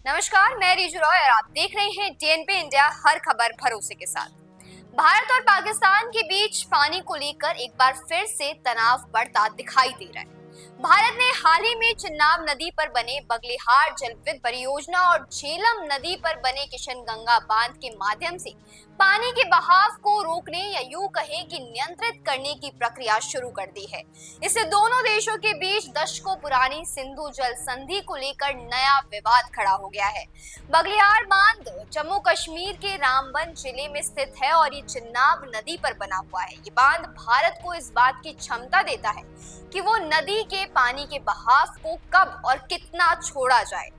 नमस्कार, मैं रिजु रॉय और आप देख रहे हैं डीएनपी इंडिया, हर खबर भरोसे के साथ। भारत और पाकिस्तान के बीच पानी को लेकर एक बार फिर से तनाव बढ़ता दिखाई दे रहा है। भारत ने हाल ही में चिन्नाब नदी पर बने बगलिहार जलविद्युत परियोजना और झेलम नदी पर बने किशनगंगा बांध के माध्यम से पानी के बहाव को रोकने या यूं कहें कि नियंत्रित करने की प्रक्रिया शुरू कर दी है। इससे दोनों देशों के बीच दशकों पुरानी सिंधु जल संधि को लेकर नया विवाद खड़ा हो गया है। बगलिहार बांध जम्मू कश्मीर के रामबन जिले में स्थित है और ये चिन्नाब नदी पर बना हुआ है। ये बांध भारत को इस बात की क्षमता देता है कि वो नदी के पानी के बहाव को कब और कितना छोड़ा जाए,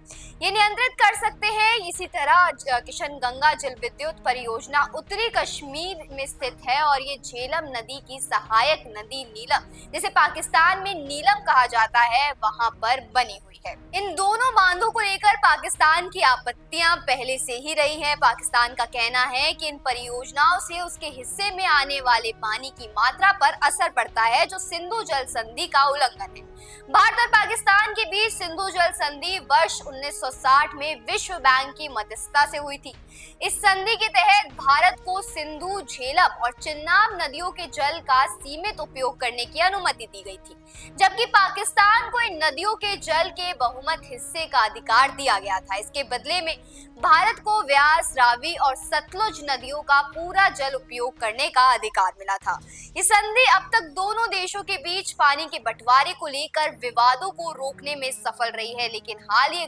ये नियंत्रित कर सकते हैं। इसी तरह किशनगंगा जल विद्युत परियोजना उत्तरी कश्मीर में स्थित है और ये झेलम नदी की सहायक नदी नीलम, जिसे पाकिस्तान में नीलम कहा जाता है, वहां पर बनी हुई है। इन दोनों बांधों को लेकर पाकिस्तान की आपत्तियां पहले से ही रही हैं। पाकिस्तान का कहना है कि इन परियोजनाओं से उसके हिस्से में आने वाले पानी की मात्रा पर असर पड़ता है, जो सिंधु जल संधि का उल्लंघन है। भारत और पाकिस्तान के बीच सिंधु जल संधि वर्ष 1960 में विश्व बैंक की मध्यस्थता से हुई थी। इस संधि के तहत भारत को सिंधु, झेलम और चिन्नाब नदियों के जल का सीमित उपयोग करने की अनुमति दी गई थी, जबकि पाकिस्तान को इन नदियों के जल के बहुमत हिस्से का अधिकार दिया गया था। इसके बदले में भारत को व्यास, रावी और सतलुज नदियों का पूरा जल उपयोग करने का अधिकार मिला था। ये संधि अब तक दोनों देशों के बीच पानी के बंटवारे को लेकर विवादों को रोकने में सफल रही है, लेकिन हाल ही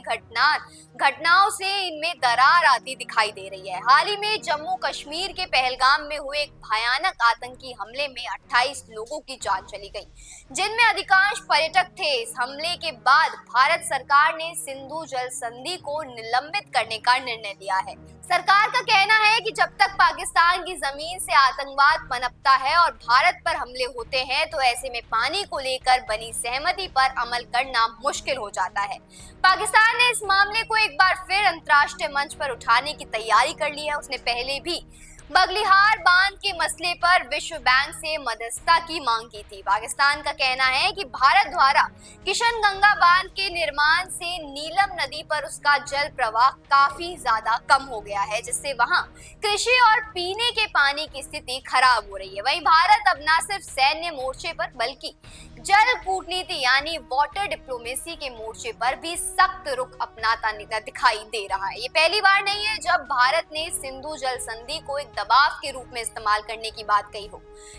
घटनाओं से इनमें दरार आती दिखाई दे रही है। हाल ही में जम्मू कश्मीर के पहलगाम में हुए एक भयानक आतंकी हमले में 28 लोगों की जान चली गई, जिनमें अधिकांश पर्यटक थे। इस हमले के बाद भारत सरकार ने सिंधु जल संधि को निलंबित करने का निर्णय लिया है। सरकार का कहना है कि जब तक पाकिस्तान की जमीन से आतंकवाद पनपता है और भारत पर हमले होते हैं, तो ऐसे में पानी को लेकर बनी सहमति पर अमल करना मुश्किल हो जाता है। पाकिस्तान ने इस मामले को एक बार फिर अंतर्राष्ट्रीय मंच पर उठाने की तैयारी कर ली है। उसने पहले भी बगलिहार बांध के मसले पर विश्व बैंक से मध्यस्थता की मांग की थी। पाकिस्तान का कहना है कि भारत द्वारा किशनगंगा बांध के निर्माण से नीलम नदी पर उसका जल प्रवाह काफी ज्यादा कम हो गया है, जिससे वहां कृषि और पीने के पानी की स्थिति खराब हो रही है। वहीं भारत अब न सिर्फ सैन्य मोर्चे पर बल्कि जल कूटनीति यानी वाटर डिप्लोमेसी के मोर्चे पर भी सख्त रुख अपनाता दिखाई दे रहा है। ये पहली बार नहीं है जब भारत ने सिंधु जल संधि को एक दबाव के रूप में इस्तेमाल करने की बात कही हो।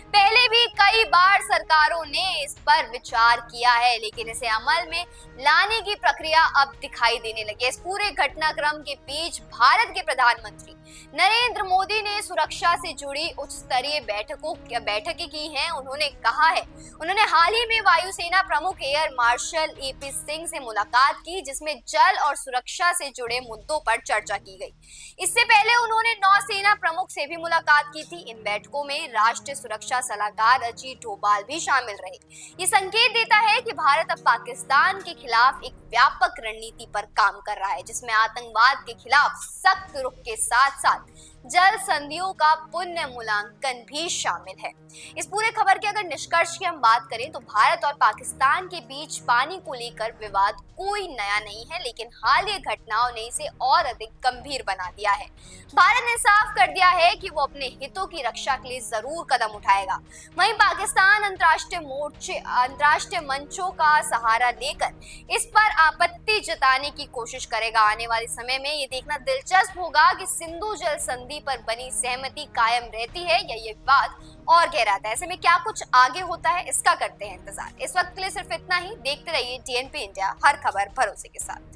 पहले भी कई बार सरकारों ने इस पर विचार किया है, लेकिन इसे अमल में लाने की प्रक्रिया अब दिखाई देने लगी है। इस पूरे घटनाक्रम के बीच भारत के प्रधानमंत्री नरेंद्र मोदी ने सुरक्षा से जुड़ी उच्च स्तरीय बैठकें की हैं। उन्होंने हाल ही में वायुसेना प्रमुख एयर मार्शल एपी सिंह से मुलाकात की, जिसमें जल और सुरक्षा से जुड़े मुद्दों पर चर्चा की गई। इससे पहले उन्होंने नौसेना प्रमुख से भी मुलाकात की थी। इन बैठकों में राष्ट्रीय सुरक्षा सलाहकार अजीत डोभाल भी शामिल रहे। ये संकेत देता है कि भारत अब पाकिस्तान के खिलाफ एक व्यापक रणनीति पर काम कर रहा है, जिसमें आतंकवाद के खिलाफ सख्त रुख के साथ साथ जल संधियों का पुनः मूल्यांकन भी शामिल है। इस पूरे खबर के अगर निष्कर्ष की हम बात करें तो भारत और पाकिस्तान के बीच पानी को लेकर विवाद कोई नया नहीं है, लेकिन हालिया घटनाओं ने इसे और अधिक गंभीर बना दिया है। भारत ने साफ कर दिया है कि वो अपने हितों की रक्षा के लिए जरूर कदम उठाएगा। वहीं पाकिस्तान अंतर्राष्ट्रीय मंचों का सहारा लेकर इस पर आपत्ति जताने की कोशिश करेगा। आने वाले समय में ये देखना दिलचस्प होगा कि सिंधु जल संधि पर बनी सहमति कायम रहती है या ये विवाद और गहराता है। ऐसे में क्या कुछ आगे होता है, इसका करते हैं इंतजार। इस वक्त के लिए सिर्फ इतना ही। देखते रहिए डीएनपी इंडिया, हर खबर भरोसे के साथ।